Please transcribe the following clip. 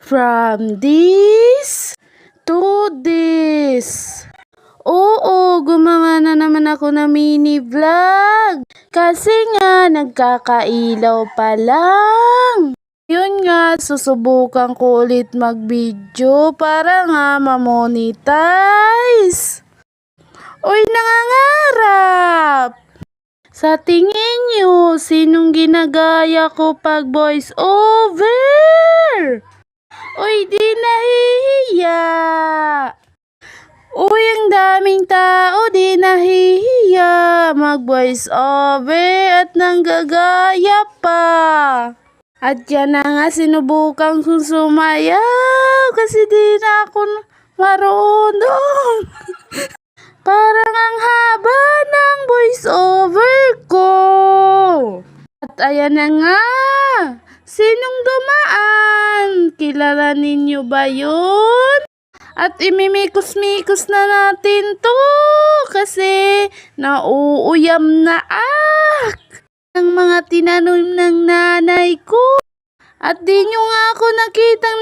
From this to this. Oo, gumawa na naman ako ng mini vlog. Kasi nga, nagkakailaw pa lang. Yun nga, susubukan ko ulit mag-video para nga ma-monetize. Uy, nangangarap! Sa tingin nyo, sinong ginagaya ko pag voice over? Uy, di nahihiya. Uy, ang daming tao, di nahihiya mag-voice over at nanggagaya pa. At yan na nga, sinubukan kong sumayaw kasi di na ako marunong. Parang ang haba ng voice over ko. At ayan na nga, sinong dumaan? Kilala ninyo ba yun? At imimikos-mikos na natin to kasi nauuyam na ang mga tinanim ng nanay ko. At di nyo nga ako nakitang